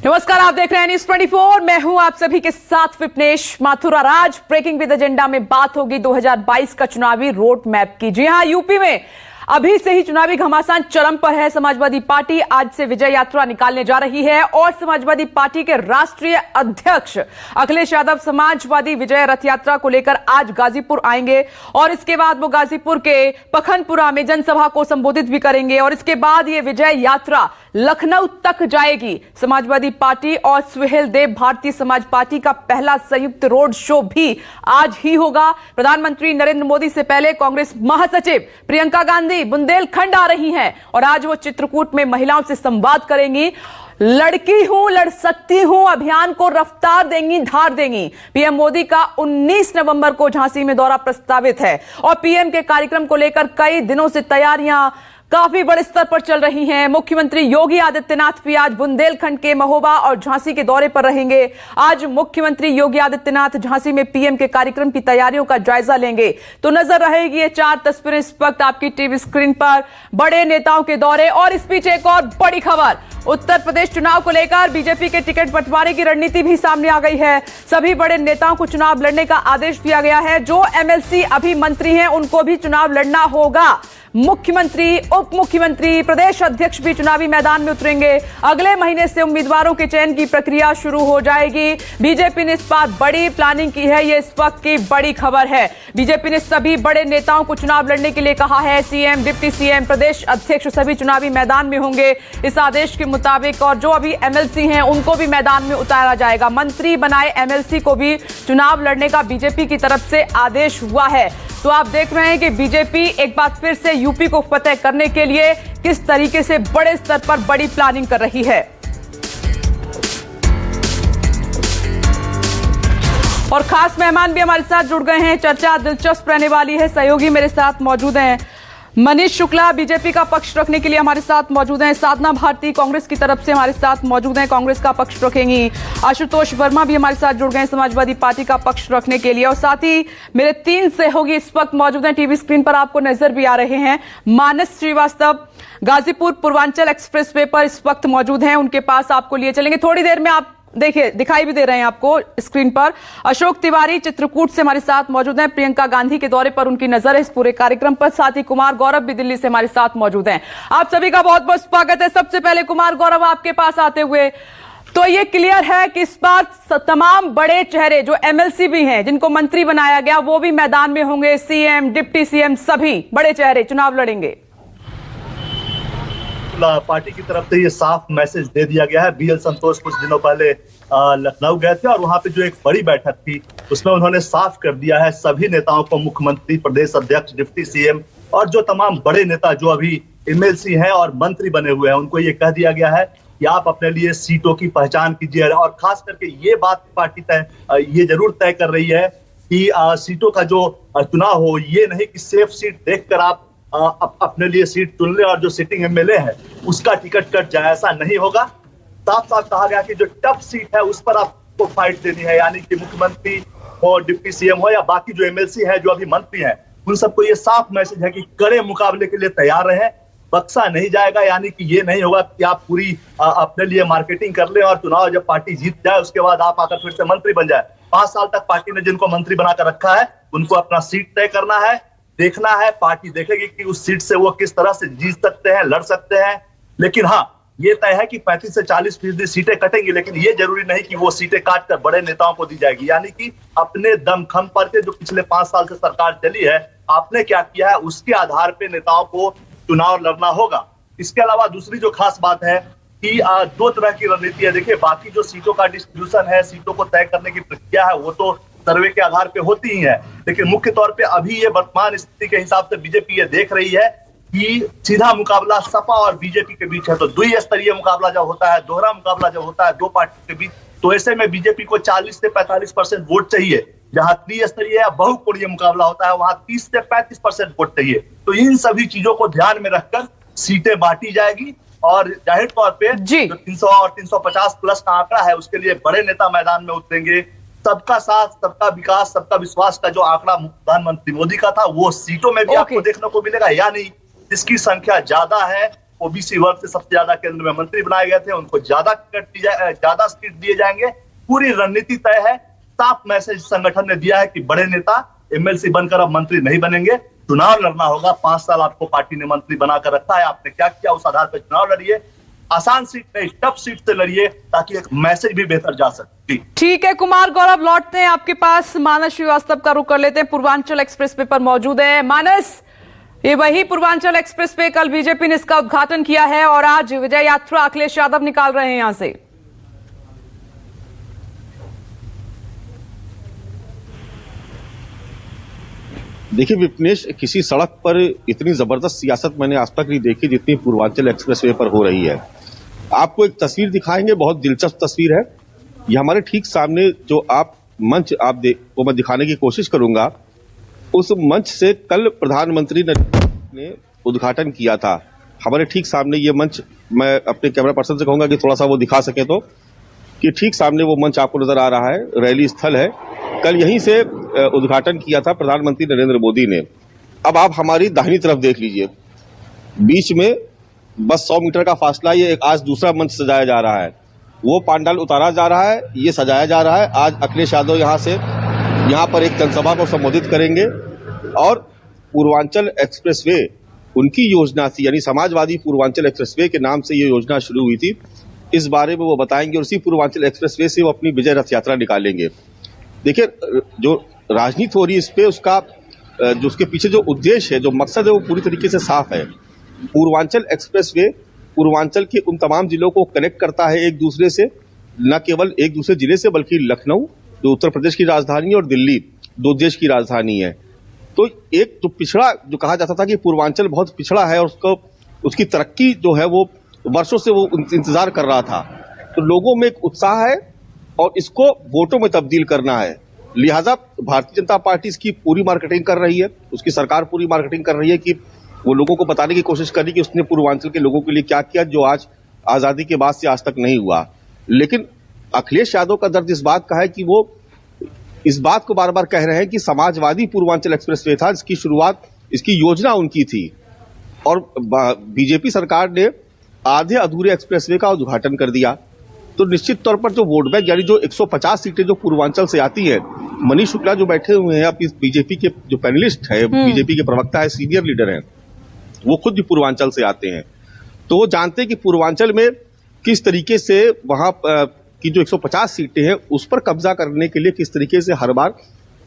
नमस्कार, आप देख रहे हैं न्यूज़ 24। मैं हूं आप सभी के साथ विपनेश माथुर। आज ब्रेकिंग विद एजेंडा में बात होगी 2022 का चुनावी रोड मैप की। जी हां, यूपी में अभी से ही चुनावी घमासान चरम पर है। समाजवादी पार्टी आज से विजय यात्रा निकालने जा रही है और समाजवादी पार्टी के राष्ट्रीय अध्यक्ष अखिलेश यादव समाजवादी विजय रथ यात्रा को लेकर आज गाजीपुर आएंगे और इसके बाद वो गाजीपुर के पखनपुरा में जनसभा को संबोधित भी करेंगे और इसके बाद ये विजय यात्रा लखनऊ तक जाएगी। समाजवादी पार्टी और सुहेल देव भारतीय समाज पार्टी का पहला संयुक्त रोड शो भी आज ही होगा। प्रधानमंत्री नरेंद्र मोदी से पहले कांग्रेस महासचिव प्रियंका गांधी बुंदेलखंड आ रही हैं और आज वो चित्रकूट में महिलाओं से संवाद करेंगी। लड़की हूं, लड़ सकती हूं अभियान को रफ्तार देंगी, धार देंगी। पीएम मोदी का 19 नवंबर को झांसी में दौरा प्रस्तावित है और पीएम के कार्यक्रम को लेकर कई दिनों से तैयारियां काफी बड़े स्तर पर चल रही हैं। मुख्यमंत्री योगी आदित्यनाथ भी आज बुंदेलखंड के महोबा और झांसी के दौरे पर रहेंगे। आज मुख्यमंत्री योगी आदित्यनाथ झांसी में पीएम के कार्यक्रम की तैयारियों का जायजा लेंगे। तो नजर रहेगी ये 4 तस्वीरें इस वक्त आपकी टीवी स्क्रीन पर, बड़े नेताओं के दौरे। और इस बीच एक और बड़ी खबर, उत्तर प्रदेश चुनाव को लेकर बीजेपी के टिकट बंटवारे की रणनीति भी सामने आ गई है। सभी बड़े नेताओं को चुनाव लड़ने का आदेश दिया गया है। जो एमएलसी अभी मंत्री हैं उनको भी चुनाव लड़ना होगा। मुख्यमंत्री, उप मुख्यमंत्री, प्रदेश अध्यक्ष भी चुनावी मैदान में उतरेंगे। अगले महीने से उम्मीदवारों के चयन की प्रक्रिया शुरू हो जाएगी। बीजेपी ने इस बार बड़ी प्लानिंग की है, ये इस वक्त की बड़ी खबर है। बीजेपी ने सभी बड़े नेताओं को चुनाव लड़ने के लिए कहा है। सीएम, डिप्टी सीएम, प्रदेश अध्यक्ष सभी चुनावी मैदान में होंगे इस आदेश के मुताबिक। और जो अभी एमएलसी हैं उनको भी मैदान में उतारा जाएगा। मंत्री बनाए एमएलसी को भी चुनाव लड़ने का बीजेपी की तरफ से आदेश हुआ है। तो आप देख रहे हैं कि बीजेपी एक बार फिर से यूपी को फतेह करने के लिए किस तरीके से बड़े स्तर पर बड़ी प्लानिंग कर रही है। और खास मेहमान भी हमारे साथ जुड़ गए हैं, चर्चा दिलचस्प रहने वाली है। सहयोगी मेरे साथ मौजूद हैं। मनीष शुक्ला बीजेपी का पक्ष रखने के लिए हमारे साथ मौजूद हैं। साधना भारती कांग्रेस की तरफ से हमारे साथ मौजूद हैं, कांग्रेस का पक्ष रखेंगी। आशुतोष वर्मा भी हमारे साथ जुड़ गए समाजवादी पार्टी का पक्ष रखने के लिए। और साथ ही मेरे 3 सहयोगी इस वक्त मौजूद हैं, टीवी स्क्रीन पर आपको नजर भी आ रहे हैं। मानस श्रीवास्तव गाजीपुर पूर्वांचल एक्सप्रेस वे पर इस वक्त मौजूद हैं, उनके पास आपको लिए चलेंगे। थोड़ी देर में आप देखिए, दिखाई भी दे रहे हैं आपको स्क्रीन पर। अशोक तिवारी चित्रकूट से हमारे साथ मौजूद हैं। प्रियंका गांधी के दौरे पर उनकी नजर है इस पूरे कार्यक्रम पर। साथ ही कुमार गौरव भी दिल्ली से हमारे साथ मौजूद हैं। आप सभी का बहुत बहुत स्वागत है। सबसे पहले कुमार गौरव, आपके पास आते हुए, तो ये क्लियर है कि इस बार तमाम बड़े चेहरे जो एमएलसी भी हैं, जिनको मंत्री बनाया गया, वो भी मैदान में होंगे। सीएम, डिप्टी सीएम, सभी बड़े चेहरे चुनाव लड़ेंगे। पार्टी की तरफ से ये साफ मैसेज दे दिया गया है। बीएल संतोष कुछ दिनों पहले लखनऊ गए थे और वहां पे जो एक बड़ी बैठक थी उसमें उन्होंने साफ कर दिया है सभी नेताओं को, मुख्यमंत्री, प्रदेश अध्यक्ष, डिप्टी सीएम और जो तमाम बड़े नेता जो अभी एमएलसी हैं और मंत्री बने हुए हैं, उनको ये कह दिया गया है कि आप अपने लिए सीटों की पहचान कीजिए। और खास करके ये बात पार्टी ये जरूर तय कर रही है कि सीटों का जो चुनाव हो, ये नहीं कि सेफ सीट देखकर आप अपने लिए सीट चुन ले और जो सिटिंग एमएलए है उसका टिकट कट जाए, ऐसा नहीं होगा। साफ साफ कहा गया कि जो टफ सीट है उस पर आपको फाइट देनी है, यानी कि मुख्यमंत्री हो, डिप्टी सीएम हो या बाकी जो एमएलसी है, जो अभी मंत्री हैं, उन सबको ये साफ मैसेज है कि कड़े मुकाबले के लिए तैयार रहें, बक्सा नहीं जाएगा। यानी कि ये नहीं होगा कि आप पूरी अपने लिए मार्केटिंग कर लें और चुनाव जब पार्टी जीत जाए उसके बाद आप आकर फिर से मंत्री बन जाए। 5 साल तक पार्टी ने जिनको मंत्री बनाकर रखा है उनको अपना सीट तय करना है, देखना है। पार्टी देखेगी कि उस सीट से वो किस तरह से जीत सकते हैं, लड़ सकते हैं। लेकिन हाँ, ये तय है कि 35 से 40% सीटें कटेंगी, लेकिन ये जरूरी नहीं कि वो सीटें काटकर बड़े नेताओं को दी जाएगी। यानी कि अपने दमखम पर के जो पिछले 5 साल से सरकार चली है, आपने क्या किया है उसके आधार पर नेताओं को चुनाव लड़ना होगा। इसके अलावा दूसरी जो खास बात है कि 2 तरह की रणनीति है। देखिए, बाकी जो सीटों का डिस्ट्रीब्यूशन है, सीटों को तय करने की प्रक्रिया है, वो तो सर्वे के आधार पे होती ही है। लेकिन मुख्य तौर पे अभी ये वर्तमान स्थिति के हिसाब से बीजेपी ये देख रही है कि सीधा मुकाबला सपा और बीजेपी के बीच है। तो द्विस्तरीय मुकाबला जब होता है, दोहरा मुकाबला जब होता है 2 पार्टी के बीच, तो ऐसे में बीजेपी को 40 से 45% वोट चाहिए। जहां त्रिस्तरीय या बहुकोणीय मुकाबला होता है वहां 30 से 35% वोट चाहिए। तो इन सभी चीजों को ध्यान में रखकर सीटें बांटी जाएगी और जाहिर तौर पे जो 300 और 350 प्लस का आंकड़ा है उसके लिए बड़े नेता मैदान में उतरेंगे। सबका साथ, सबका विकास, सबका विश्वास का जो आंकड़ा प्रधानमंत्री मोदी का था, वो सीटों में भी आपको देखने को मिलेगा। यानी जिसकी संख्या ज्यादा है ओबीसी वर्ग से सबसे ज्यादा केंद्र में मंत्री बनाए गए थे, उनको ज्यादा सीट दिए जाएंगे। पूरी रणनीति तय है। साफ मैसेज संगठन ने दिया है कि बड़े नेता एमएलसी बनकर अब मंत्री नहीं बनेंगे, चुनाव लड़ना होगा। 5 साल आपको पार्टी ने मंत्री बनाकर रखा है, आपने क्या किया उस आधार पर चुनाव लड़िए। आसान सीट नहीं, टफ सीट से लड़िए ताकि एक मैसेज भी बेहतर जा सके। ठीक है कुमार गौरव, लौटते हैं आपके पास। मानस श्रीवास्तव का रुख कर लेते हैं, पूर्वांचल एक्सप्रेस वे पर मौजूद है। मानस, ये वही पूर्वांचल एक्सप्रेस वे, कल बीजेपी ने इसका उद्घाटन किया है और आज विजय यात्रा अखिलेश यादव निकाल रहे हैं यहां से। देखिए विपनेश, किसी सड़क पर इतनी जबरदस्त सियासत मैंने आज तक नहीं देखी जितनी पूर्वांचल एक्सप्रेसवे पर हो रही है। आपको एक तस्वीर दिखाएंगे, बहुत दिलचस्प तस्वीर है। ये हमारे ठीक सामने जो आप मंच वो मैं दिखाने की कोशिश करूंगा। उस मंच से कल प्रधानमंत्री ने उद्घाटन किया था। हमारे ठीक सामने ये मंच, मैं अपने कैमरा पर्सन से कहूंगा कि थोड़ा सा वो दिखा सके तो, कि ठीक सामने वो मंच आपको नजर आ रहा है, रैली स्थल है। कल यहीं से उद्घाटन किया था प्रधानमंत्री नरेंद्र मोदी ने। अब आप हमारी दाहिनी तरफ देख लीजिए, बीच में बस 100 मीटर का फासला, ये एक आज दूसरा मंच सजाया जा रहा है। वो पांडाल उतारा जा रहा है, ये सजाया जा रहा है। आज अखिलेश यादव यहाँ पर एक जनसभा को संबोधित करेंगे और पूर्वांचल एक्सप्रेसवे उनकी योजना थी, यानी समाजवादी पूर्वांचल एक्सप्रेसवे के नाम से ये योजना शुरू हुई थी। इस बारे में वो बताएंगे और उसी पूर्वांचल एक्सप्रेसवे से वो अपनी विजय रथ यात्रा निकालेंगे। देखिए, जो राजनीति हो रही है इस पे, जो उसके पीछे जो उद्देश्य है, जो मकसद है, वो पूरी तरीके से साफ है। पूर्वांचल एक्सप्रेसवे पूर्वांचल के उन तमाम जिलों को कनेक्ट करता है एक दूसरे से, न केवल एक दूसरे जिले से बल्कि लखनऊ जो उत्तर प्रदेश की राजधानी है और दिल्ली दो देश की राजधानी है। तो एक जो पिछड़ा, जो कहा जाता था कि पूर्वांचल बहुत पिछड़ा है और उसकी तरक्की जो है वो वर्षों से वो इंतजार कर रहा था, तो लोगों में एक उत्साह है और इसको वोटों में तब्दील करना है। लिहाजा भारतीय जनता पार्टी इसकी पूरी मार्केटिंग कर रही है, उसकी सरकार पूरी मार्केटिंग कर रही है कि वो लोगों को बताने की कोशिश कर रही है कि उसने पूर्वांचल के लोगों के लिए क्या किया जो आज आजादी के बाद से आज तक नहीं हुआ। लेकिन अखिलेश यादव का दर्द इस बात का है कि वो इस बात को बार बार कह रहे हैं कि समाजवादी पूर्वांचल एक्सप्रेसवे था, इसकी शुरुआत, इसकी योजना उनकी थी और बीजेपी सरकार ने आधे अधूरे एक्सप्रेसवे का उद्घाटन कर दिया। तो निश्चित तौर पर जो वोट बैंक, यानी जो 150 सीटें जो पूर्वांचल से आती है, मनीष शुक्ला जो बैठे हुए हैं, अब इस बीजेपी के जो पैनलिस्ट है, बीजेपी के प्रवक्ता है, सीनियर लीडर हैं, वो खुद भी पूर्वांचल से आते हैं। तो वो जानते हैं कि पूर्वांचल में किस तरीके से वहां की जो 150 सीटें हैं उस पर कब्जा करने के लिए किस तरीके से हर बार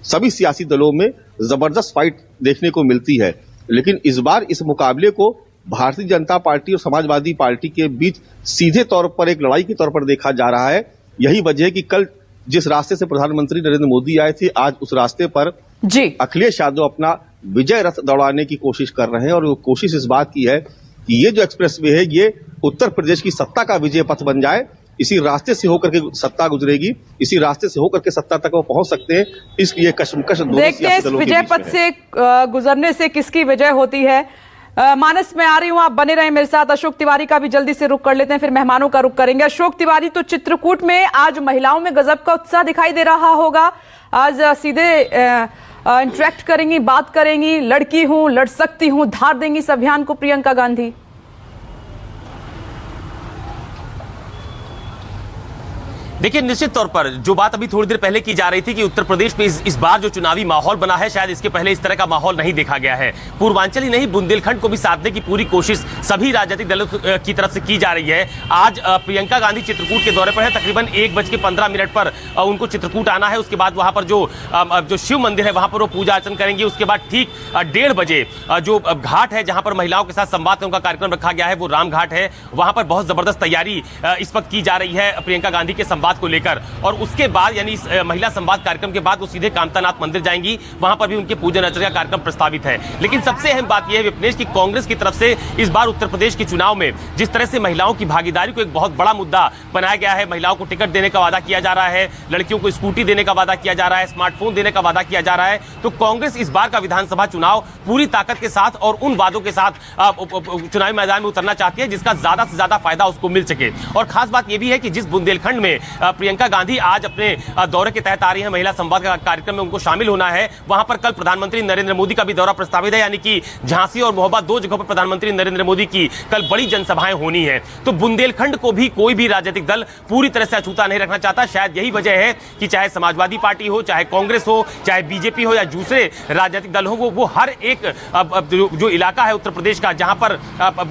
सभी सियासी दलों में जबरदस्त फाइट देखने को मिलती है। लेकिन इस बार इस मुकाबले को भारतीय जनता पार्टी और समाजवादी पार्टी के बीच सीधे तौर पर एक लड़ाई के तौर पर देखा जा रहा है। यही वजह है कि कल जिस रास्ते से प्रधानमंत्री नरेंद्र मोदी आए थे, आज उस रास्ते पर अखिलेश यादव अपना विजय रथ दौड़ाने की कोशिश कर रहे हैं। और वो कोशिश इस बात की है कि ये जो एक्सप्रेसवे है ये उत्तर प्रदेश की सत्ता का विजय पथ बन जाए। इसी रास्ते से होकर के सत्ता गुजरेगी, इसी रास्ते से होकर के सत्ता तक वो पहुंच सकते हैं। इसलिए कशमकश देखते हैं इस विजय पथ से गुजरने से किसकी विजय होती है। मानस, मैं आ रही हूं, आप बने रहें मेरे साथ। अशोक तिवारी का भी जल्दी से रुख कर लेते हैं, फिर मेहमानों का रुख करेंगे। अशोक तिवारी, तो चित्रकूट में आज महिलाओं में गजब का उत्साह दिखाई दे रहा होगा। आज सीधे इंटरेक्ट करेंगी, बात करेंगी, लड़की हूं, लड़ सकती हूं, धार देंगी इस अभियान को प्रियंका गांधी। देखिए, निश्चित तौर पर जो बात अभी थोड़ी देर पहले की जा रही थी कि उत्तर प्रदेश में इस बार जो चुनावी माहौल बना है, शायद इसके पहले इस तरह का माहौल नहीं देखा गया है। पूर्वांचल ही नहीं, बुंदेलखंड को भी साधने की पूरी कोशिश सभी राजनीतिक दलों की तरफ से की जा रही है। आज प्रियंका गांधी चित्रकूट के दौरे पर है। तकरीबन 1:15 पर उनको चित्रकूट आना है। उसके बाद वहां पर जो शिव मंदिर है वहां पर वो पूजा अर्चन करेंगे। उसके बाद ठीक 1:30 बजे जो घाट है जहां पर महिलाओं के साथ संवाद करने का कार्यक्रम रखा गया है, वो राम घाट है। वहां पर बहुत जबरदस्त तैयारी इस वक्त की जा रही है प्रियंका गांधी के संवाद को लेकर। और उसके बाद यानी इस महिला संवाद कार्यक्रम के बाद वो सीधे कामतानाथ मंदिर जाएंगी। वहां पर भी उनके पूजन अर्चन का कार्यक्रम प्रस्तावित है। लेकिन सबसे अहम बात यह है विपनेश की कांग्रेस की तरफ से इस बार उत्तर प्रदेश के चुनाव में जिस तरह से महिलाओं की भागीदारी को एक बहुत बड़ा मुद्दा बनाया गया है, महिलाओं को टिकट देने का वादा किया जा रहा है, लड़कियों को स्कूटी देने का वादा किया जा रहा है, स्मार्टफोन देने का वादा किया जा रहा है। तो कांग्रेस इस बार का विधानसभा चुनाव पूरी ताकत के साथ और उन वादों के साथ चुनावी मैदान में उतरना चाहती है जिसका ज्यादा से ज्यादा फायदा उसको मिल सके। और खास बात यह भी है कि जिस बुंदेलखंड में प्रियंका गांधी आज अपने दौरे के तहत आ रही है, महिला संवाद का कार्यक्रम में उनको शामिल होना है। वहां पर कल प्रधानमंत्री नरेंद्र मोदी का भी दौरा प्रस्तावित है, यानी कि झांसी और महोबा दो जगहों पर प्रधानमंत्री नरेंद्र मोदी की कल बड़ी जनसभाएं होनी है। तो बुंदेलखंड को भी कोई भी राजनीतिक दल पूरी तरह से अछूता नहीं रखना चाहता। शायद यही वजह है कि चाहे समाजवादी पार्टी हो, चाहे कांग्रेस हो, चाहे बीजेपी हो या दूसरे राजनीतिक दल हो, वो हर एक जो इलाका है उत्तर प्रदेश का जहां पर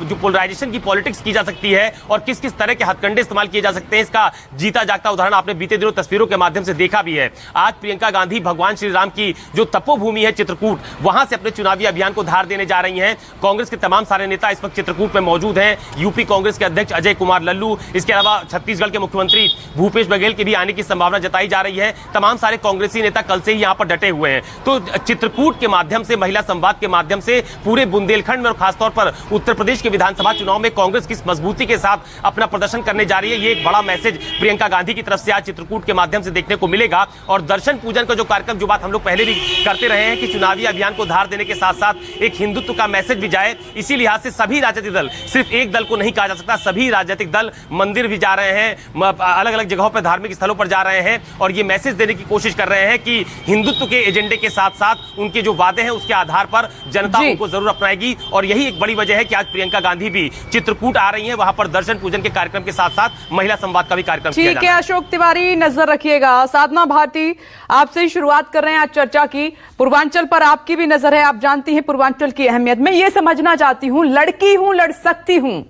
जो पोलराइजेशन की पॉलिटिक्स की जा सकती है और किस किस तरह के हथकंडे इस्तेमाल किए जा सकते हैं, इसका जीता जागता उदाहरण आपने बीते दिनों तस्वीरों के माध्यम से देखा भी है। आज प्रियंका गांधी भगवान श्री राम की जो तपोभूमि है चित्रकूट, वहां से अपने चुनावी अभियान को धार देने जा रही हैं। कांग्रेस के तमाम सारे नेता इस वक्त चित्रकूट में मौजूद हैं। यूपी कांग्रेस के अध्यक्ष अजय कुमार लल्लू, इसके अलावा छत्तीसगढ़ के मुख्यमंत्री भूपेश बघेल के भी आने की संभावना जताई जा रही है। तमाम सारे कांग्रेसी नेता कल से ही यहां पर डटे हुए हैं। तो चित्रकूट के माध्यम से, महिला संवाद के माध्यम से पूरे बुंदेलखंड में और खासतौर पर उत्तर प्रदेश के विधानसभा चुनाव में कांग्रेस किस मजबूती के साथ अपना प्रदर्शन करने जा रही है, ये एक बड़ा मैसेज प्रियंका गांधी की तरफ से आज चित्रकूट के माध्यम से देखने को मिलेगा। और दर्शन पूजन का जो कार्यक्रम, जो बात हम लोग पहले भी करते रहे हैं कि चुनावी अभियान को धार देने के साथ साथ एक हिंदुत्व का मैसेज भी जाए, इसी लिहाज से सभी राजनीतिक दल, सिर्फ एक दल को नहीं कहा जा सकता, सभी राजनीतिक दल मंदिर भी जा रहे हैं, अलग अलग जगहों पर धार्मिक स्थलों पर जा रहे हैं और ये मैसेज देने की कोशिश कर रहे हैं कि हिंदुत्व के एजेंडे के साथ साथ उनके जो वादे हैं उसके आधार पर जनता उनको जरूर अपनाएगी। और यही एक बड़ी वजह है कि आज प्रियंका गांधी भी चित्रकूट आ रही हैं, वहां पर दर्शन पूजन के कार्यक्रम के साथ साथ महिला संवाद का भी कार्यक्रम किया जाएगा। ठीक है अशोक तिवारी, नजर रखिएगा। साधना भारती, आपसे ही शुरुआत कर रहे हैं आज चर्चा की। पूर्वांचल पर आपकी भी नजर है, आप जानती हैं पूर्वांचल की अहमियत। मैं ये समझना चाहती हूं, लड़की हूं लड़ सकती हूं,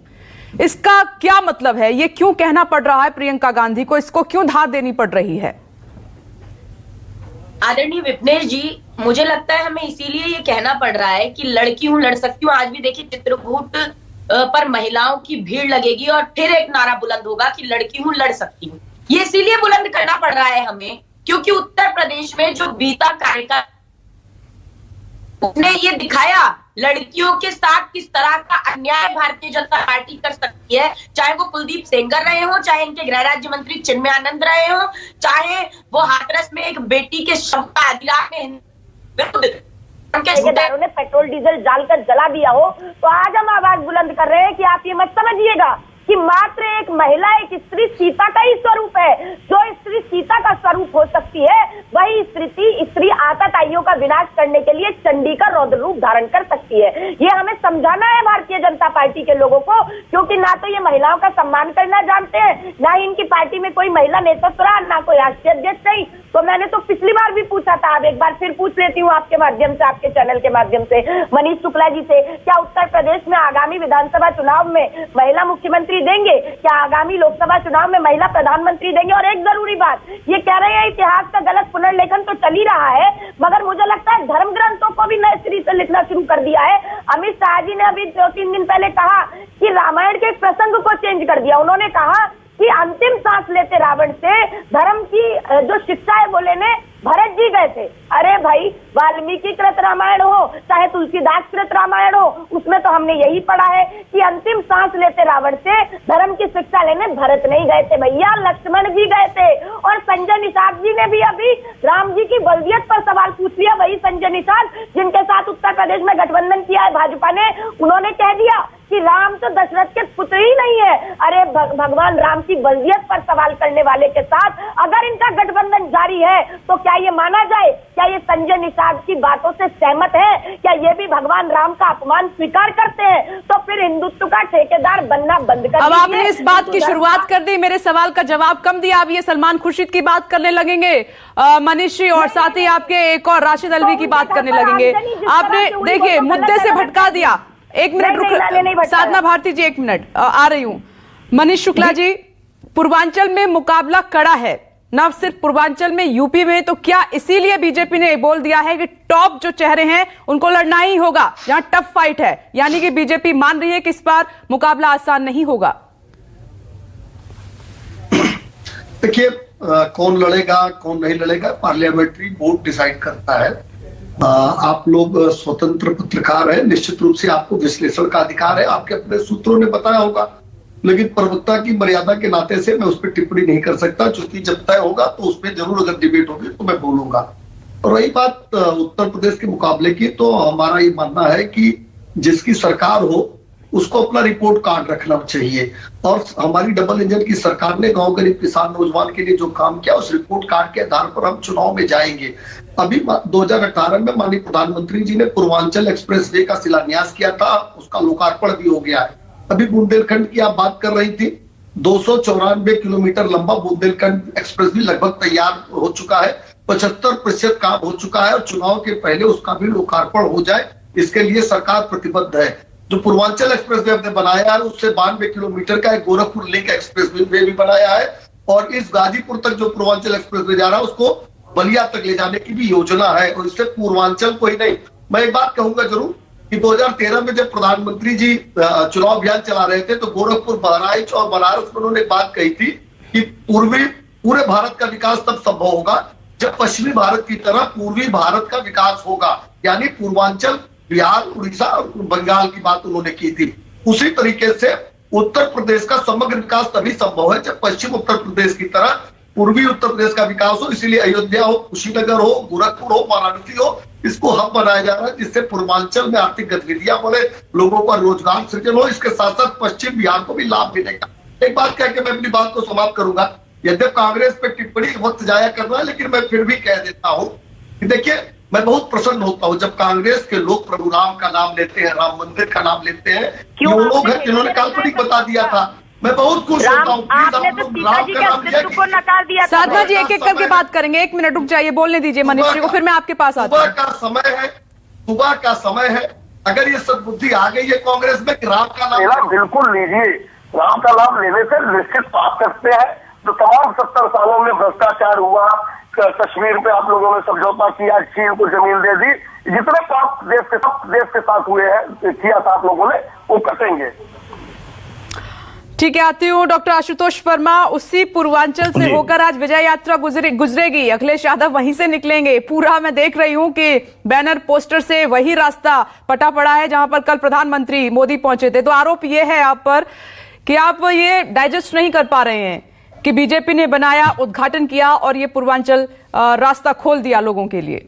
इसका क्या मतलब है? ये क्यों कहना पड़ रहा है प्रियंका गांधी को? इसको क्यों धार देनी पड़ रही है? आदरणीय विपनेश जी, मुझे लगता है हमें इसीलिए ये कहना पड़ रहा है कि लड़की हूं लड़ सकती हूं। आज भी देखिए चित्रकूट पर महिलाओं की भीड़ लगेगी और फिर एक नारा बुलंद होगा कि लड़की हूं लड़ सकती हूं। ये इसीलिए बुलंद करना पड़ रहा है हमें क्योंकि उत्तर प्रदेश में जो बीता कार्यकाल उसने ये दिखाया लड़कियों के साथ किस तरह का अन्याय भारतीय जनता पार्टी कर सकती है। चाहे वो कुलदीप सेंगर रहे हो, चाहे इनके गृह राज्य मंत्री चिन्मयानंद रहे हो, चाहे वो हाथरस में एक बेटी के शव का अधिराग में ठेकेदारों ने पेट्रोल डीजल डालकर जला दिया हो, तो आज हम आवाज बुलंद कर रहे हैं कि आप ये मत समझिएगा कि मात्र एक महिला, एक स्त्री सीता का ही स्वरूप है। जो स्त्री सीता का स्वरूप हो सकती है, वही स्त्री आतताइयों का विनाश करने के लिए चंडी का रौद्र रूप धारण कर सकती है। ये हमें समझाना है भारतीय जनता पार्टी के लोगों को, क्योंकि ना तो ये महिलाओं का सम्मान करना जानते हैं, ना ही इनकी पार्टी में कोई महिला नेतृत्व रहा, ना कोई राष्ट्रीय अध्यक्ष रही। तो मैंने तो पिछली बार भी पूछा था, अब एक बार फिर पूछ लेती हूँ आपके माध्यम से, आपके चैनल के माध्यम से, मनीष शुक्ला जी से, क्या उत्तर प्रदेश में आगामी विधानसभा चुनाव में महिला मुख्यमंत्री देंगे? क्या आगामी लोकसभा चुनाव में महिला प्रधानमंत्री देंगे? और एक जरूरी बात, ये कह रहे हैं इतिहास का गलत पुनर्लेखन तो चल ही रहा है, मगर मुझे लगता है धर्म ग्रंथों को भी नए सिरे से लिखना शुरू कर दिया है। अमित शाह जी ने अभी 2-3 दिन पहले कहा कि रामायण के एक प्रसंग को चेंज कर दिया। उन्होंने कहा कि अंतिम सांस लेते रावण से धर्म की जो शिक्षा है वो लेने भरत जी गए थे। अरे भाई, वाल्मीकि कृत रामायण हो चाहे तुलसीदास कृत रामायण हो, उसमें तो हमने यही पढ़ा है कि अंतिम सांस लेते रावण से धर्म की शिक्षा लेने भरत नहीं गए थे भैया, लक्ष्मण जी गए थे। और संजय निषाद जी ने भी अभी राम जी की बल्दियत पर सवाल पूछ लिया। वही संजय निषाद जिनके साथ उत्तर प्रदेश में गठबंधन किया है भाजपा ने, उन्होंने कह दिया कि राम तो दशरथ के पुत्र ही नहीं है। अरे भगवान राम की बल्दियत पर सवाल करने वाले के साथ अगर इनका गठबंधन जारी है तो क्या ये माना जाए? क्या ये संजय निषाद की बातों से सहमत है? क्या ये भी भगवान राम का अपमान स्वीकार करते हैं? तो फिर हिंदुत्व का ठेकेदार बनना बंद कर। अब आपने इस बात की शुरुआत कर दी, मेरे सवाल का जवाब कम दिया। अब ये सलमान खुर्शीद की बात करने लगेंगे, मनीष जी, और साथ ही आपके एक और राशिद अलवी की बात करने लगेंगे। आपने देखिए मुद्दे से भटका दिया। एक मिनट रुक, साधना भारती जी, एक मिनट आ रही हूं। मनीष शुक्ला जी, पूर्वांचल में मुकाबला कड़ा है, न सिर्फ पूर्वांचल में, यूपी में, तो क्या इसीलिए बीजेपी ने बोल दिया है कि टॉप जो चेहरे हैं उनको लड़ना ही होगा, जहां टफ फाइट है? यानी कि बीजेपी मान रही है कि इस बार मुकाबला आसान नहीं होगा। देखिए, कौन लड़ेगा कौन नहीं लड़ेगा पार्लियामेंट्री बोर्ड डिसाइड करता है। आप लोग स्वतंत्र पत्रकार हैं, निश्चित रूप से आपको विश्लेषण का अधिकार है, आपके अपने सूत्रों ने बताया होगा, लेकिन प्रवक्ता की मर्यादा के नाते से मैं उस पर टिप्पणी नहीं कर सकता, क्योंकि जब तय होगा तो उसमें जरूर अगर डिबेट होगी तो मैं बोलूंगा। और रही बात उत्तर प्रदेश के मुकाबले की, तो हमारा ये मानना है कि जिसकी सरकार हो उसको अपना रिपोर्ट कार्ड रखना चाहिए। और हमारी डबल इंजन की सरकार ने गांव गरीब किसान नौजवान के लिए जो काम किया उस रिपोर्ट कार्ड के आधार पर हम चुनाव में जाएंगे। अभी 2018 में माननीय प्रधानमंत्री जी ने पूर्वांचल एक्सप्रेस वे का शिलान्यास किया था, उसका लोकार्पण भी हो गया है। अभी बुंदेलखंड की आप बात कर रही थी, 294 किलोमीटर लंबा बुंदेलखंड एक्सप्रेस भी लगभग तैयार हो चुका है, 75% काम हो चुका है और चुनाव के पहले उसका भी लोकार्पण हो जाए, इसके लिए सरकार प्रतिबद्ध है। जो पूर्वांचल एक्सप्रेस वे हमने बनाया है उससे 92 किलोमीटर का एक गोरखपुर लिंक एक्सप्रेस वे भी बनाया है और इस गाजीपुर तक जो पूर्वांचल एक्सप्रेस वे जा रहा है उसको बलिया तक ले जाने की भी योजना है। और इससे पूर्वांचल को ही नहीं, मैं एक बात कहूंगा जरूर कि 2013 में जब प्रधानमंत्री जी चुनाव अभियान चला रहे थे तो गोरखपुर, बहराइच और बनारस में उन्होंने बात कही थी कि पूरे भारत का विकास तब संभव होगा जब पश्चिमी भारत की तरह पूर्वी भारत का विकास होगा, यानी पूर्वांचल, बिहार, उड़ीसा और बंगाल की बात उन्होंने की थी। उसी तरीके से उत्तर प्रदेश का समग्र विकास तभी संभव है जब पश्चिम उत्तर प्रदेश की तरह पूर्वी उत्तर प्रदेश का विकास हो। इसीलिए अयोध्या हो, कुशीनगर हो, गोरखपुर हो, वाराणसी हो, इसको हब बनाया जा रहा है जिससे पूर्वांचल में आर्थिक गतिविधियां बढ़े, लोगों का रोजगार सृजन हो, इसके साथ साथ पश्चिम बिहार को भी लाभ मिलेगा। एक बात कह के मैं अपनी बात को समाप्त करूंगा, यद्यप कांग्रेस पे टिप्पणी वक्त जाया कर रहा है लेकिन मैं फिर भी कह देता हूं कि देखिए मैं बहुत प्रसन्न होता हूं जब कांग्रेस के लोग प्रभु राम का नाम लेते हैं, राम मंदिर का नाम लेते हैं। ये वो लोग हैं जिन्होंने काल्पनिक बता दिया था। मैं बहुत खुश होता हूँ। आपने तो सीता जी के अस्तित्व को नकार दिया। साधना जी एक एक करके बात करेंगे, 1 मिनट रुक जाइए, बोलने दीजिए मनीष जी को, फिर मैं आपके पास आता हूँ। सुबह का समय है, अगर ये सद्बुद्धि आ गई है कांग्रेस में कि राम का नाम बिल्कुल लीजिए, राम का नाम लेने से निश्चित पाप करते हैं। तो तमाम 70 सालों में भ्रष्टाचार हुआ, कश्मीर पे आप लोगों ने समझौता किया, चीन को जमीन दे दी, जितने पाप देश के साथ हुए हैं, किया था आप लोगों ने, वो कटेंगे। ठीक है, आती हूँ डॉक्टर आशुतोष वर्मा। उसी पूर्वांचल से होकर आज विजय यात्रा गुजरेगी, अखिलेश यादव वहीं से निकलेंगे। पूरा मैं देख रही हूँ कि बैनर पोस्टर से वही रास्ता पटा पड़ा है जहां पर कल प्रधानमंत्री मोदी पहुंचे थे। तो आरोप ये है आप पर कि आप ये डाइजेस्ट नहीं कर पा रहे हैं कि बीजेपी ने बनाया, उद्घाटन किया और ये पूर्वांचल रास्ता खोल दिया लोगों के लिए।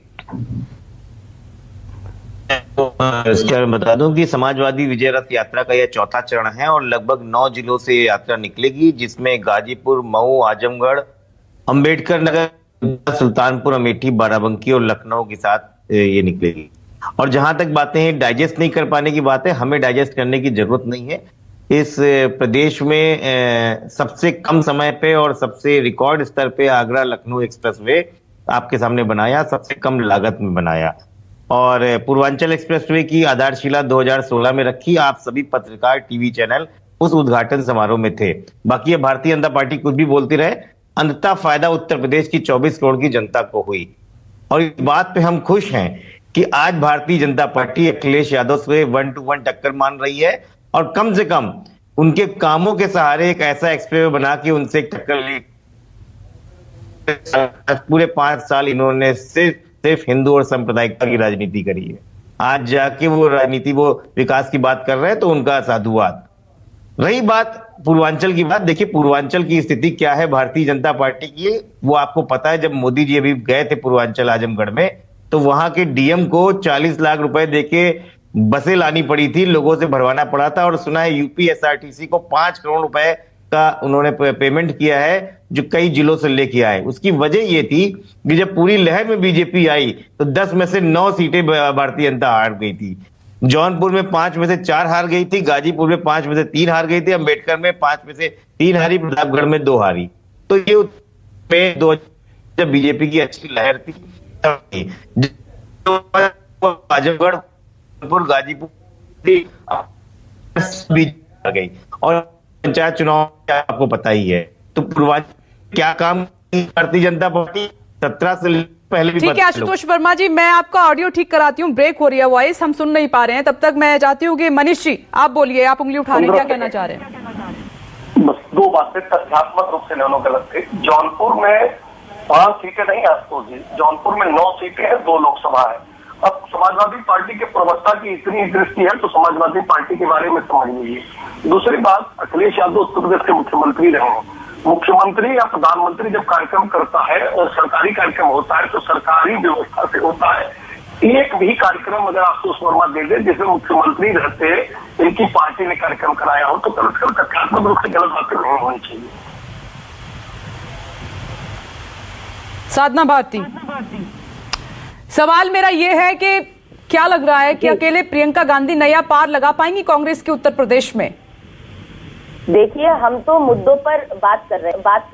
इसके बता दूं कि समाजवादी विजय रथ यात्रा का यह चौथा चरण है और लगभग 9 जिलों से यात्रा निकलेगी, जिसमें गाजीपुर, मऊ, आजमगढ़, अंबेडकर नगर, सुल्तानपुर, अमेठी, बाराबंकी और लखनऊ के साथ ये निकलेगी। और जहां तक बातें डाइजेस्ट नहीं कर पाने की बात है, हमें डाइजेस्ट करने की जरूरत नहीं है। इस प्रदेश में सबसे कम समय पे और सबसे रिकॉर्ड स्तर पे आगरा लखनऊ एक्सप्रेसवे आपके सामने बनाया, सबसे कम लागत में बनाया। और पूर्वांचल एक्सप्रेसवे की आधारशिला 2016 में रखी। आप सभी पत्रकार, टीवी चैनल उस उद्घाटन समारोह में थे। बाकी ये भारतीय जनता पार्टी कुछ भी बोलती रहे, अंततः फायदा उत्तर प्रदेश की 24 करोड़ की जनता को हुई। और इस बात पे हम खुश हैं कि आज भारतीय जनता पार्टी अखिलेश यादव से 1 to 1 टक्कर मान रही है और कम से कम उनके कामों के सहारे एक ऐसा एक्सप्रेसवे बना के उनसे एक टक्कर ली। पूरे 5 साल इन्होंने सिर्फ हिंदू और सांप्रदायिकता की राजनीति करी है। आज जाके वो राजनीति, वो विकास की बात कर रहे हैं तो उनका साधुवाद। रही बात पूर्वांचल की बात, देखिए पूर्वांचल की स्थिति क्या है भारतीय जनता पार्टी की, वो आपको पता है। जब मोदी जी अभी गए थे पूर्वांचल आजमगढ़ में, तो वहां के डीएम को 40 लाख रुपए देके बसें लानी पड़ी थी, लोगों से भरवाना पड़ा था। और सुना है यूपी एसआरटीसी को 5 करोड़ रुपए का उन्होंने पेमेंट किया है, जो कई जिलों से लेके आए। उसकी वजह ये थी कि जब पूरी लहर में बीजेपी आई तो 10 में से 9 सीटें भारतीय जनता हार गई थी। जौनपुर में 5 में से 4 हार गई थी, गाजीपुर में 5 में से 3 हार गई थी, अंबेडकर में 5 में से 3 हारी, प्रतापगढ़ में 2 हारी। तो ये जब बीजेपी की अच्छी लहर थी, आजमगढ़, गाजीपुर गई। और पंचायत चुनाव आपको पता ही है। तो पूर्वांचल क्या काम भारतीय जनता पार्टी 17 से पहले भी। ठीक है आशुतोष वर्मा जी, मैं आपका ऑडियो ठीक कराती हूँ, ब्रेक हो रही है वॉइस, हम सुन नहीं पा रहे हैं। तब तक मैं चाहती हूँ कि मनीष जी आप बोलिए, आप उंगली उठा रहे हैं, क्या कहना चाह रहे हैं? बस 2 बातें तथ्यात्मक रूप से दोनों गलत थे। जौनपुर में 5 सीटें नहीं आशुतोष जी, जौनपुर में 9 सीटें हैं, 2 लोकसभा है। अब समाजवादी पार्टी के प्रवक्ता की इतनी दृष्टि है तो समाजवादी पार्टी के बारे में समझ लीजिए। दूसरी बात, अखिलेश यादव उत्तर प्रदेश के मुख्यमंत्री रहे हैं। मुख्यमंत्री या प्रधानमंत्री जब कार्यक्रम करता है और सरकारी कार्यक्रम होता है तो सरकारी व्यवस्था से होता है। एक भी कार्यक्रम अगर आशुतोष वर्मा दे दे जिसमें मुख्यमंत्री रहते इनकी पार्टी ने कार्यक्रम कराया हो तो कम से कम तथ्यात्मक रूप से गलत बातें नहीं होनी चाहिए। साधना भारती, सवाल मेरा यह है कि क्या लग रहा है कि अकेले प्रियंका गांधी नया पार लगा पाएंगी कांग्रेस के उत्तर प्रदेश में? देखिए, हम तो मुद्दों पर बात कर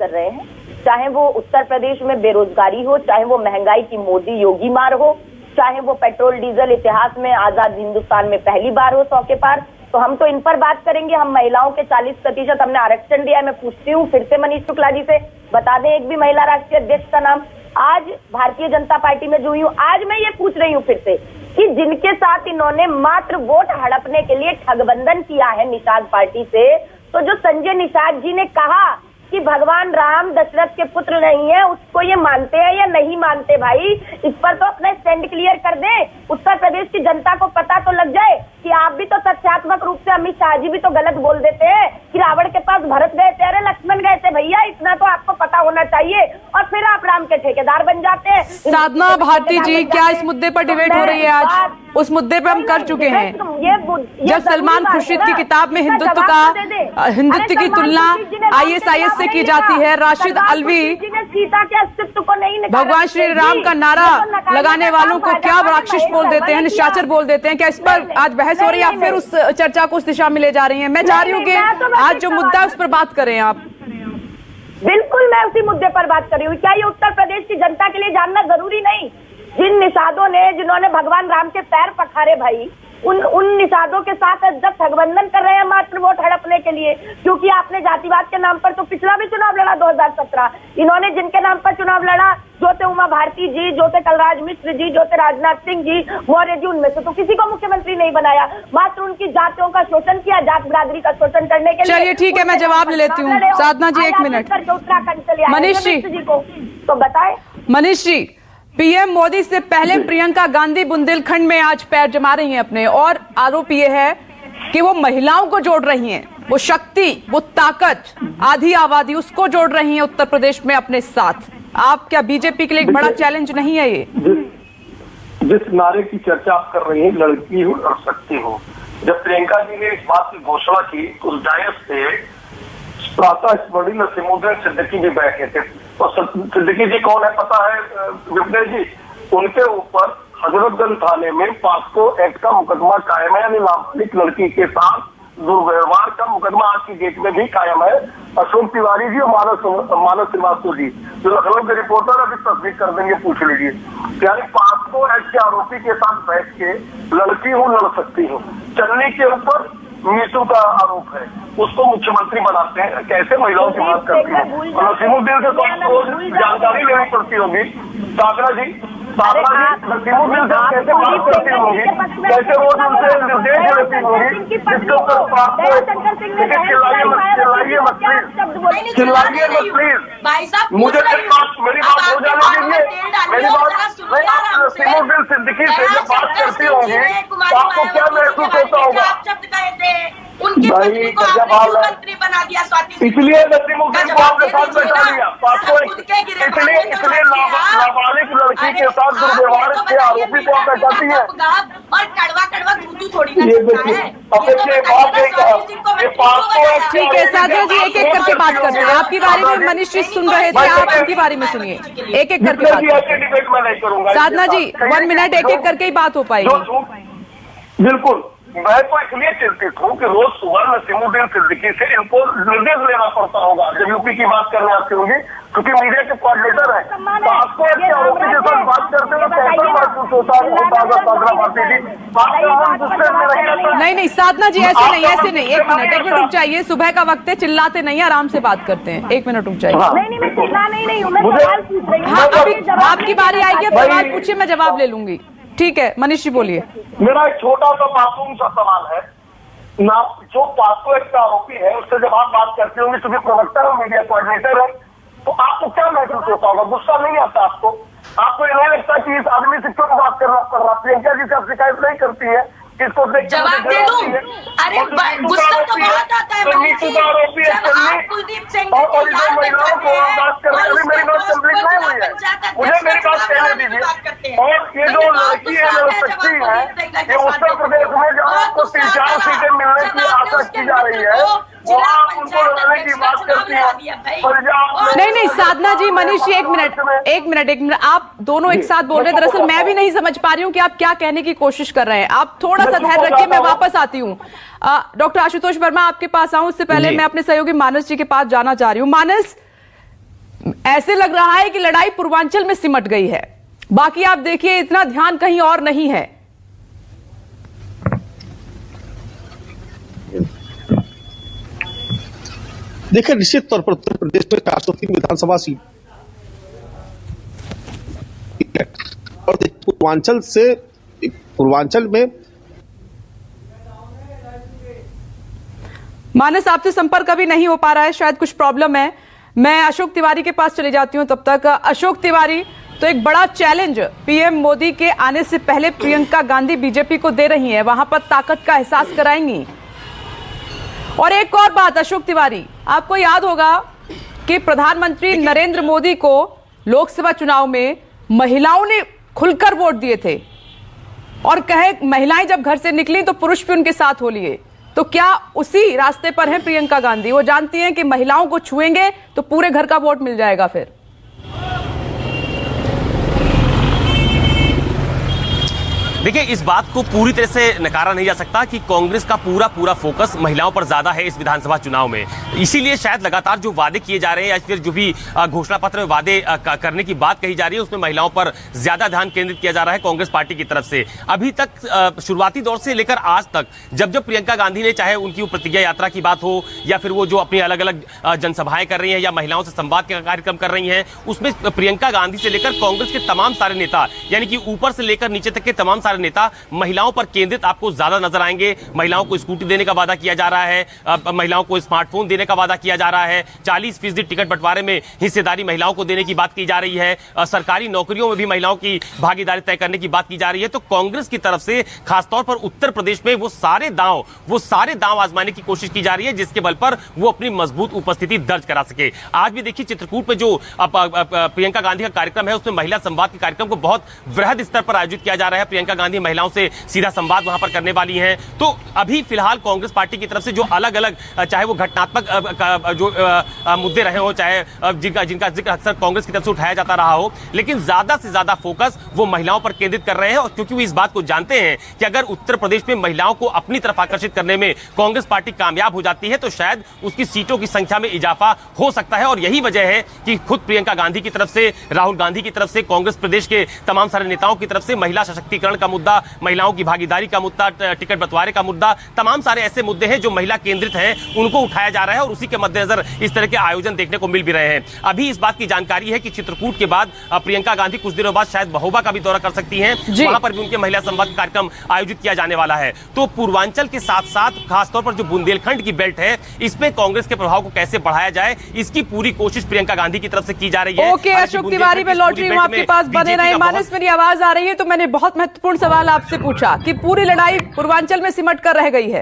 रहे हैं, चाहे वो उत्तर प्रदेश में बेरोजगारी हो, चाहे वो महंगाई की मोदी योगी मार हो, चाहे वो पेट्रोल डीजल इतिहास में आजाद हिंदुस्तान में पहली बार हो 100 के पार, तो हम तो इन पर बात करेंगे। हम महिलाओं के 40% हमने आरक्षण दिया है। मैं पूछती हूँ फिर से मनीष शुक्ला जी से, बता दें एक भी महिला राष्ट्रीय अध्यक्ष का नाम। आज भारतीय जनता पार्टी में जुड़ी हूँ, आज मैं ये पूछ रही हूँ फिर से कि जिनके साथ इन्होंने मात्र वोट हड़पने के लिए ठगबंधन किया है निषाद पार्टी से, तो जो संजय निषाद जी ने कहा कि भगवान राम दशरथ के पुत्र नहीं है, उसको ये मानते हैं या नहीं मानते? भाई, इस पर तो अपना स्टैंड क्लियर कर दे, उत्तर प्रदेश की जनता को पता तो लग जाए कि आप भी तो तथ्यात्मक रूप से, अमित शाह जी भी तो गलत बोल देते हैं कि रावण के पास भरत गए थे, अरे लक्ष्मण गए थे। भैया, इतना तो आपको पता होना चाहिए, और फिर आप राम के ठेकेदार बन जाते हैं। साधना भारती जी, क्या इस मुद्दे पर डिबेट हो रही है आज? उस मुद्दे पे हम कर चुके हैं। जब सलमान खुर्शीद की किताब में हिंदुत्व की तुलना ISIS से की जाती है, राशिद अलवी सीता के अस्तित्व को नहीं, भगवान श्री राम का नारा लगाने वालों को क्या राक्षस बोल देते हैं, निशाचर बोल देते हैं, क्या इस पर आज बहस हो रही है? आप फिर उस चर्चा को उस दिशा में ले जा रही हैं। मैं चाह रही हूँ कि आज जो मुद्दा है उस पर बात करें आप। बिल्कुल, मैं उसी मुद्दे पर बात कर रही हूँ। क्या ये उत्तर प्रदेश की जनता के लिए जानना जरूरी नहीं? जिन निषादों ने, जिन्होंने भगवान राम के पैर पखारे भाई, उन निषादों के साथ जब ठगबंधन कर रहे हैं मात्र वोट हड़पने के लिए, क्योंकि आपने जातिवाद के नाम पर तो पिछला भी चुनाव लड़ा 2017। इन्होंने जिनके नाम पर चुनाव लड़ा, जो थे उमा भारती जी, जो थे कलराज मिश्र जी, जो थे राजनाथ सिंह जी, मौर्य जी, उनमें से तो किसी को मुख्यमंत्री नहीं बनाया, मात्र उनकी जातियों का शोषण किया, जात बिरादरी का शोषण करने के लिए। चलिए ठीक है, मैं जवाब ले लेती हूँ। साधना जी, एक मिनट। उत्तराखंड से ले मनीष जी को तो बताए। मनीष जी, पीएम मोदी से पहले प्रियंका गांधी बुंदेलखंड में आज पैर जमा रही हैं अपने, और आरोप ये है कि वो महिलाओं को जोड़ रही हैं, वो शक्ति, वो ताकत, आधी आबादी उसको जोड़ रही हैं उत्तर प्रदेश में अपने साथ। आप क्या बीजेपी के लिए एक बड़ा चैलेंज नहीं है ये? जिस नारे की चर्चा आप कर रही हैं, लड़की हो लड़ सकती हो, जब प्रियंका जी ने इस बात की घोषणा की तो उस जायज से प्रातः स्मरणीय नसीमुद्दीन सिद्दीकी जी बैठे थे। और सिद्दीकी जी कौन है पता है विप्लव जी? उनके ऊपर हजरतगंज थाने में पॉक्सो एक्ट का मुकदमा कायम है, यानी नाबालिग लड़की के साथ दुर्व्यवहार का मुकदमा आज की डेट में भी कायम है। अशोक तिवारी जी और मानस श्रीवास्तव जी, जो लखनऊ के रिपोर्टर, अभी तस्दीक कर देंगे, पूछ लीजिए। यानी पॉक्सो एक्ट के आरोपी के साथ बैठ के लड़की हूँ लड़ सकती हूँ, चन्नी के ऊपर मीटू का आरोप है, उसको मुख्यमंत्री बनाते हैं। कैसे महिलाओं की बात करती है? नसीमुद्दीन से तो रोज जानकारी लेनी पड़ती होगी। साधना जी, नसीमुद्दीन से कैसे बात करती होगी, कैसे रोज उनसे निर्देश लेती होगी, जिसके ऊपर चिल्लाइए मत प्लीज, मुझे मेरी बात हो जाने दीजिए। मेरी बात नसीमुद्दीन सिद्दीकी से जब बात करती होंगी तो आपको क्या महसूस होता होगा? उनकी पत्नी को आपने क्यों मंत्री बना दिया? स्वाति, इसलिए नसीमुद्दीन को आपके साथ बैठा दिया। इसलिए नाबालिग लड़की के साथ दुर्व्यवहार के आरोपी को आप बैठाती है। और कड़वा कड़वा दूध थोड़ी ना ये देखिए, ठीक है साधना जी, एक एक करके बात करते हैं। आपकी बारी में मनीष जी सुन रहे थे, आप उनकी बारी में सुनिए, एक एक करके बात करते हैं। साधना जी, 1 मिनट, एक एक करके ही बात हो पाएगी। बिल्कुल, मैं तो इसलिए चिंतित हूँ कि रोज सुबह नसीमुद्दीन सिद्दीकी से इनको निर्देश लेना पड़ता होगा जब यूपी की बात करने आती होंगी, क्योंकि मीडिया के कोऑर्डिनेटर है। तो आपको ऐसे आरोपी के साथ बात करते हुए कैसा महसूस होता है? नहीं साधना जी, ऐसे नहीं, ऐसे नहीं। एक मिनट रुक जाइए, सुबह का वक्त है, चिल्लाते नहीं, आराम से बात करते हैं। 1 मिनट रुक जाइए। नहीं, मैं चिल्ला नहीं हूँ, मैं सवाल पूछ रही हूँ। हाँ, अभी आपकी बारी आएगी, सवाल पूछिए, मैं जवाब ले लूंगी। ठीक है मनीष जी, बोलिए। मेरा एक छोटा सा मासूम सा सवाल है ना, जो पॉक्सो एक्ट का आरोपी है उससे जब आप बात करते होंगे, क्योंकि प्रवक्ता है, मीडिया कोऑर्डिनेटर है, तो आपको क्या महसूस होता होगा? गुस्सा नहीं आता आपको? आपको ये नहीं लगता कि इस आदमी से क्यों बात करना पड़ रहा? प्रियंका जी से आप शिकायत नहीं करती है? इसको जवाब दे दूं? अरे गुस्सा तो बहुत आता है मनीष जी, जब आप कुलदीप सिंह और महिलाओं को बात कर रहे हैं। मेरी बात कंप्लीट नहीं हुई है। है। मुझे मेरी बात कहने दीजिए। और ये जो लड़की है जो शक्ति है, ये उत्तर प्रदेश में जहाँ आपको 3-4 सीटें मिलने की आशा की जा रही है, वहाँ उनको लड़ने की बात करती है। नहीं साधना जी, मनीष जी, एक मिनट, आप दोनों एक साथ बोल रहे हैं। दरअसल मैं भी नहीं समझ पा रही हूँ कि आप क्या कहने की कोशिश कर रहे हैं। आप थोड़ा सा धैर्य रखिए, मैं वापस आती हूँ। डॉक्टर आशुतोष वर्मा, आपके पास आऊं उससे पहले मैं अपने सहयोगी मानस जी के पास जाना चाह रही हूँ। मानस, ऐसे लग रहा है कि लड़ाई पूर्वांचल में सिमट गई है, बाकी आप देखिए इतना ध्यान कहीं और नहीं है। देखिए, निश्चित तौर पर उत्तर प्रदेश में 403 विधानसभा सीट और पूर्वांचल में मानस, आपसे संपर्क अभी नहीं हो पा रहा है, शायद कुछ प्रॉब्लम है। मैं अशोक तिवारी के पास चली जाती हूं तब तक। अशोक तिवारी, तो एक बड़ा चैलेंज पीएम मोदी के आने से पहले प्रियंका गांधी बीजेपी को दे रही हैं, वहां पर ताकत का एहसास कराएंगी। और एक और बात अशोक तिवारी, आपको याद होगा कि प्रधानमंत्री नरेंद्र मोदी को लोकसभा चुनाव में महिलाओं ने खुलकर वोट दिए थे और कहे महिलाएं जब घर से निकली तो पुरुष भी उनके साथ हो लिए। तो क्या उसी रास्ते पर है प्रियंका गांधी? वो जानती हैं कि महिलाओं को छुएंगे तो पूरे घर का वोट मिल जाएगा फिर। देखिए, इस बात को पूरी तरह से नकारा नहीं जा सकता कि कांग्रेस का पूरा फोकस महिलाओं पर ज्यादा है इस विधानसभा चुनाव में। इसीलिए शायद लगातार जो वादे किए जा रहे हैं या फिर जो भी घोषणा पत्र में वादे करने की बात कही जा रही है, उसमें महिलाओं पर ज्यादा ध्यान केंद्रित किया जा रहा है कांग्रेस पार्टी की तरफ से। अभी तक शुरुआती दौर से लेकर आज तक जब प्रियंका गांधी ने, चाहे उनकी वो प्रतिज्ञा यात्रा की बात हो या फिर वो जो अपनी अलग अलग जनसभाएं कर रही हैं या महिलाओं से संवाद के कार्यक्रम कर रही हैं, उसमें प्रियंका गांधी से लेकर कांग्रेस के तमाम सारे नेता, यानी कि ऊपर से लेकर नीचे तक के तमाम नेता महिलाओं पर केंद्रित आपको ज्यादा नजर आएंगे। महिलाओं को स्कूटी देने का वादा किया जा रहा है, महिलाओं को स्मार्टफोन देने का वादा किया जा रहा है, 40% टिकट बंटवारे में हिस्सेदारी महिलाओं को देने की बात की जा रही है, सरकारी नौकरियों में भी महिलाओं की भागीदारी तय करने की बात की जा रही है। तो कांग्रेस की तरफ से खासतौर पर उत्तर प्रदेश में वो सारे दांव आजमाने की कोशिश की जा रही है जिसके बल पर वो अपनी मजबूत उपस्थिति दर्ज करा सके। आज भी देखिए, चित्रकूट में जो प्रियंका गांधी का कार्यक्रम है, उसमें महिला संवाद के कार्यक्रम को बहुत वृहद स्तर पर आयोजित किया जा रहा है। प्रियंका गांधी महिलाओं से सीधा संवाद वहां पर करने वाली हैं। तो अभी फिलहाल कांग्रेस पार्टी की तरफ से जो अलग अलग, चाहे वो घटनात्मक जो मुद्दे रहे हो, चाहे जिनका जिक्र अक्सर कांग्रेस की तरफ से उठाया जाता रहा हो, लेकिन ज्यादा से ज्यादा फोकस वो महिलाओं पर केंद्रित कर रहे हैं। और क्योंकि वो इस बात को जानते हैं कि अगर उत्तर प्रदेश में महिलाओं को अपनी तरफ आकर्षित करने में कांग्रेस पार्टी कामयाब हो जाती है तो शायद उसकी सीटों की संख्या में इजाफा हो सकता है। और यही वजह है कि खुद प्रियंका गांधी की तरफ से, राहुल गांधी की तरफ से, कांग्रेस प्रदेश के तमाम सारे नेताओं की तरफ से महिला सशक्तिकरण का मुद्दा, महिलाओं की भागीदारी का मुद्दा, टिकट बंटवारे का मुद्दा, तमाम सारे ऐसे मुद्दे हैं जो महिला केंद्रित हैं, उनको उठाया जा रहा है और उसी के मद्देनजर इस तरह के आयोजन देखने को मिल भी रहे हैं। अभी इस बात की जानकारी है कि चित्रकूट के बाद प्रियंका गांधी कुछ दिनों बाद शायद महोबा का भी दौरा कर सकती हैं, वहां पर भी उनके महिला संवाद कार्यक्रम आयोजित किया जाने वाला है। तो पूर्वांचल के साथ साथ खासतौर पर जो बुंदेलखंड की बेल्ट है, इसमें कांग्रेस के प्रभाव को कैसे बढ़ाया जाए, इसकी पूरी कोशिश प्रियंका गांधी की तरफ से की जा रही है। ओके अशोक तिवारी, मैं लौट रही हूं आपके पास, बने रहे। मानस, मेरी आवाज आ रही है? तो मैंने बहुत महत्वपूर्ण सवाल आपसे पूछा कि पूरी लड़ाई पूर्वांचल में सिमट कर रह गई है।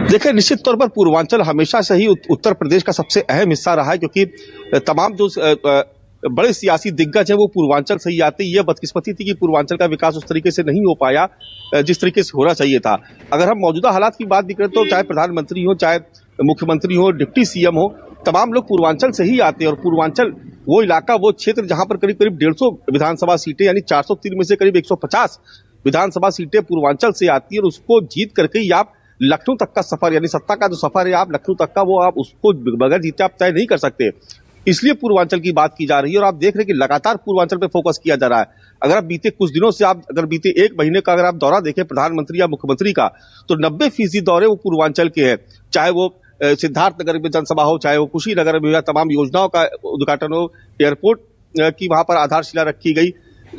देखिए, निश्चित तौर पर पूर्वांचल हमेशा से ही उत्तर प्रदेश का सबसे अहम हिस्सा रहा है, क्योंकि तमाम जो बड़े सियासी दिग्गज हैं वो पूर्वांचल से ही आते। ये बदकिस्मती थी कि पूर्वांचल का विकास उस तरीके से नहीं हो पाया जिस तरीके से होना चाहिए था। अगर हम मौजूदा हालात की बात भी करें तो चाहे प्रधानमंत्री हो, चाहे मुख्यमंत्री हो, डिप्टी सीएम हो, तमाम लोग पूर्वांचल से ही आते हैं। और पूर्वांचल वो इलाका, वो क्षेत्र जहां पर करीब 150 विधानसभा सीटें, यानी 403 में से करीब 150 विधानसभा सीटें पूर्वांचल से आती है। और उसको जीत करके ही आप लखनऊ तक का सफर, यानी सत्ता का जो सफर है आप लखनऊ तक का, वो आप उसको बगैर जीते आप तय नहीं कर सकते। इसलिए पूर्वांचल की बात की जा रही है। और आप देख रहे हैं कि लगातार पूर्वांचल पे फोकस किया जा रहा है। अगर आप बीते कुछ दिनों से, आप अगर बीते 1 महीने का अगर आप दौरा देखें प्रधानमंत्री या मुख्यमंत्री का, तो 90% दौरे वो पूर्वांचल के हैं। चाहे वो सिद्धार्थनगर में जनसभा हो, चाहे वो कुशीनगर में, तमाम योजनाओं का उद्घाटन हो, एयरपोर्ट की वहां पर आधारशिला रखी गई।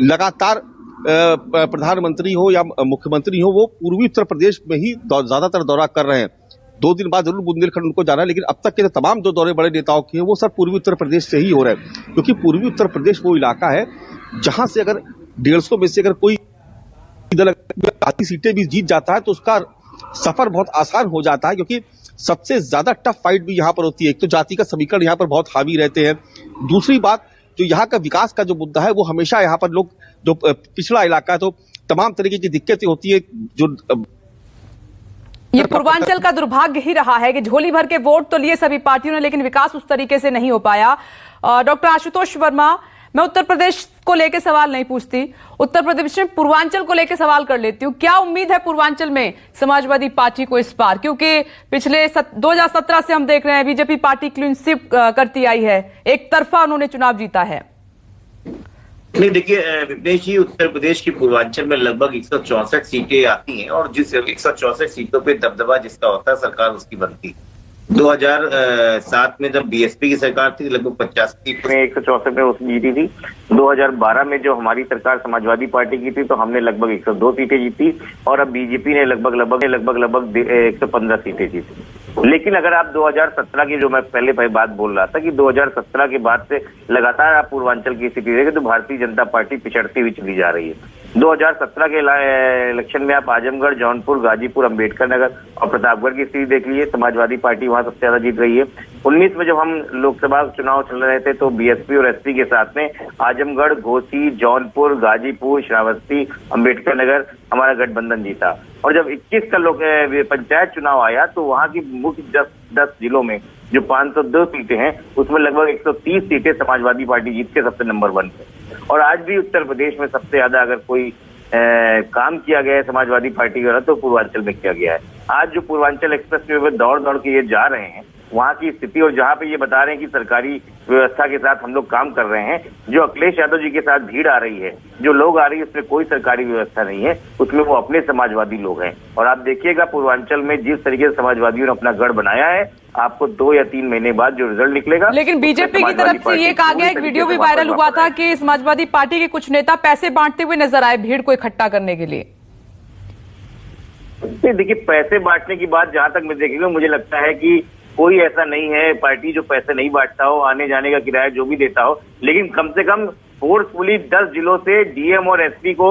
लगातार प्रधानमंत्री हो या मुख्यमंत्री हो, वो पूर्वी उत्तर प्रदेश में ही ज्यादातर दौरा कर रहे हैं। 2 दिन बाद जरूर बुंदेलखंड उनको जाना है, लेकिन अब तक के जो तमाम जो दौरे बड़े नेताओं के हैं वो सब पूर्वी उत्तर प्रदेश से ही हो रहे हैं। क्योंकि पूर्वी उत्तर प्रदेश वो इलाका है जहां से अगर 150 में से अगर कोई आधी सीटें भी जीत जाता है तो उसका सफर बहुत आसान हो जाता है। क्योंकि सबसे ज्यादा टफ फाइट भी यहाँ पर होती है। एक तो जाति का समीकरण यहाँ पर बहुत हावी रहते हैं, दूसरी बात जो यहाँ का विकास का जो मुद्दा है वो हमेशा यहाँ पर लोग जो पिछड़ा इलाका है तो तमाम तरीके की दिक्कतें होती है। जो ये पूर्वांचल का दुर्भाग्य ही रहा है कि झोली भर के वोट तो लिए सभी पार्टियों ने, लेकिन विकास उस तरीके से नहीं हो पाया। डॉक्टर आशुतोष वर्मा, मैं उत्तर प्रदेश को लेकर सवाल नहीं पूछती, उत्तर प्रदेश में पूर्वांचल को लेकर सवाल कर लेती हूँ। क्या उम्मीद है पूर्वांचल में समाजवादी पार्टी को इस बार, क्योंकि पिछले 2017 से हम देख रहे हैं बीजेपी पार्टी क्लीन स्वीप करती आई है, एक तरफा उन्होंने चुनाव जीता है। नहीं, देखिए विपनेश जी, उत्तर प्रदेश की पूर्वांचल में लगभग 164 सीटें आती हैं और जिस 164 सीटों पे दबदबा जिसका होता है सरकार उसकी बनती। 2007 में जब बीएसपी की सरकार थी लगभग 50 सीट में 164 में उसने जीती थी। 2012 में जो हमारी सरकार समाजवादी पार्टी की थी तो हमने लगभग 102 सीटें जीती और अब बीजेपी ने लगभग 115 सीटें जीती। लेकिन अगर आप 2017 की जो मैं पहले बात बोल रहा था कि 2017 के बाद से लगातार आप पूर्वांचल की स्थिति देखें तो भारतीय जनता पार्टी पिछड़ती हुई चली जा रही है। 2017 के इलेक्शन में आप आजमगढ़, जौनपुर, गाजीपुर, अंबेडकर नगर और प्रतापगढ़ की स्थिति देख लीजिए, समाजवादी पार्टी वहां सबसे ज्यादा जीत रही है। 19 में जब हम लोकसभा चुनाव चल रहे थे तो बीएसपी और एसपी के साथ में आजमगढ़, घोसी, जौनपुर, गाजीपुर, श्रावस्ती, अंबेडकर नगर हमारा गठबंधन जीता। और जब 21 का पंचायत चुनाव आया तो वहां की मुख्य 10 जिलों में जो 502 सीटें हैं उसमें लगभग 130 सीटें समाजवादी पार्टी जीत के सबसे नंबर 1 पे। और आज भी उत्तर प्रदेश में सबसे ज्यादा अगर कोई काम किया गया है समाजवादी पार्टी द्वारा तो पूर्वांचल में किया गया है। आज जो पूर्वांचल एक्सप्रेस वे में दौड़ के ये जा रहे हैं वहां की स्थिति और जहां पे ये बता रहे हैं कि सरकारी व्यवस्था के साथ हम लोग काम कर रहे हैं, जो अखिलेश यादव जी के साथ भीड़ आ रही है, जो लोग आ रही है उसमें कोई सरकारी व्यवस्था नहीं है, उसमें वो अपने समाजवादी लोग हैं। और आप देखिएगा पूर्वांचल में जिस तरीके से समाजवादियों ने अपना गढ़ बनाया है, आपको 2 या 3 महीने बाद जो रिजल्ट निकलेगा। लेकिन बीजेपी की तरफ से ये कहा गया, एक वीडियो भी वायरल हुआ था कि समाजवादी पार्टी के कुछ नेता पैसे बांटते हुए नजर आए भीड़ को इकट्ठा करने के लिए। देखिए, पैसे बांटने की बात जहां तक मैं देखेगा मुझे लगता है कि कोई ऐसा नहीं है पार्टी जो पैसे नहीं बांटता हो, आने जाने का किराया जो भी देता हो, लेकिन कम से कम फोर्सफुली 10 जिलों से डीएम और एसपी को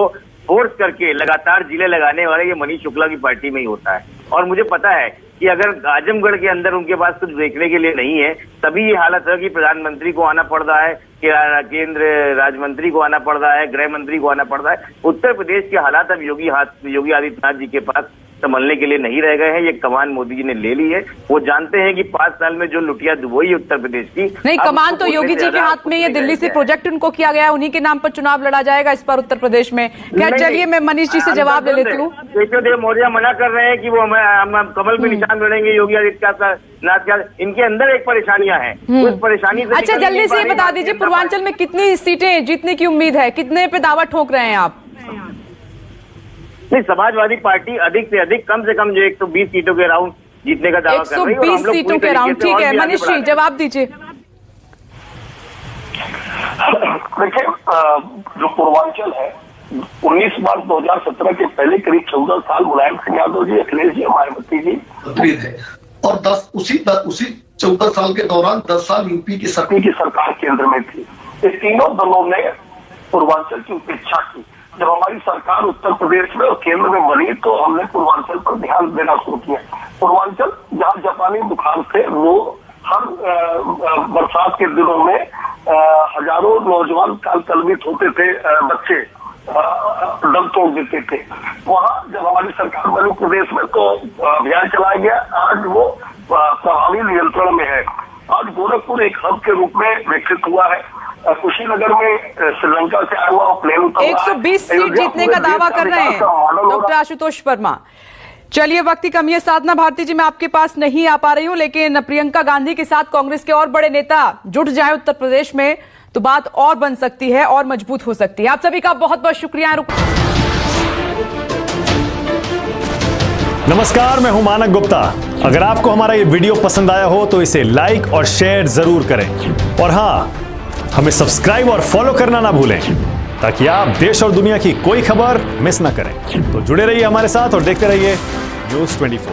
फोर्स करके लगातार जिले लगाने वाले ये मनीष शुक्ला की पार्टी में ही होता है। और मुझे पता है कि अगर आजमगढ़ के अंदर उनके पास कुछ देखने के लिए नहीं है तभी ये हालत है कि प्रधानमंत्री को आना पड़ रहा है, केंद्र राज्य को आना पड़ रहा है, गृह मंत्री को आना पड़ रहा है। उत्तर प्रदेश के हालात अब योगी आदित्यनाथ जी के पास संभलने के लिए नहीं रह गए हैं। ये कमान मोदी जी ने ले ली है। वो जानते हैं कि 5 साल में जो लुटिया डुबोई उत्तर प्रदेश की, नहीं कमान तो योगी जी के हाथ में, ये दिल्ली से प्रोजेक्ट उनको किया गया है, उन्हीं के नाम पर चुनाव लड़ा जाएगा इस बार उत्तर प्रदेश में। खैर चलिए, मैं मनीष जी से जवाब ले लेती हूँ। केशव मौर्य मना कर रहे हैं कि वो हम कमल पे निशान गड़ेंगे योगी आदित्यनाथ। इनके अंदर एक परेशानियां हैं, उस परेशानी से अच्छा जल्दी से बता दीजिए, पूर्वांचल में कितनी सीटें जीतने की उम्मीद है, कितने पे दावा ठोक रहे हैं आप? नहीं, समाजवादी पार्टी अधिक से अधिक कम से कम जो 120 सीटों के राउंड जीतने का दावा कर रही है। 120 सीटों के राउंड, ठीक है। मनीष जी जवाब दीजिए। देखिए, जो पूर्वांचल है 19 मार्च 2017 के पहले करीब 14 साल मुलायम सिंह यादव जी, अखिलेश जी, मायावती जी और 10 उसी 14 साल के दौरान 10 साल यूपी की सरकार केंद्र में थी। इस तीनों दलों ने पूर्वांचल की उपेक्षा की। जब हमारी सरकार उत्तर प्रदेश में और केंद्र में बनी तो हमने पूर्वांचल पर ध्यान देना शुरू किया। पूर्वांचल जहाँ जापानी बुखार से वो हर बरसात के दिनों में हजारों नौजवान कलवित होते थे, बच्चे दम तोड़ देते थे। वहाँ जब हमारी सरकार बनी प्रदेश में तो अभियान चलाया गया। आज वो प्रभावी नियंत्रण में है। आज गोरखपुर एक हब के रूप में विकसित हुआ है। कुशीनगर में श्रीलंका से आया हुआ प्लेन 120 सीट जीतने का दावा कर रहे हैं डॉक्टर आशुतोष वर्मा। चलिए, वक्त की कमी है। साधना भारती जी, मैं आपके पास नहीं आ पा रही हूं, लेकिन प्रियंका गांधी के साथ कांग्रेस के और बड़े नेता जुट जाए उत्तर प्रदेश में तो बात और बन सकती है और मजबूत हो सकती है। आप सभी का बहुत बहुत शुक्रिया। नमस्कार, मैं हूं मानक गुप्ता। अगर आपको हमारा ये वीडियो पसंद आया हो तो इसे लाइक और शेयर जरूर करें और हाँ, हमें सब्सक्राइब और फॉलो करना ना भूलें ताकि आप देश और दुनिया की कोई खबर मिस ना करें। तो जुड़े रहिए हमारे साथ और देखते रहिए न्यूज़ 24।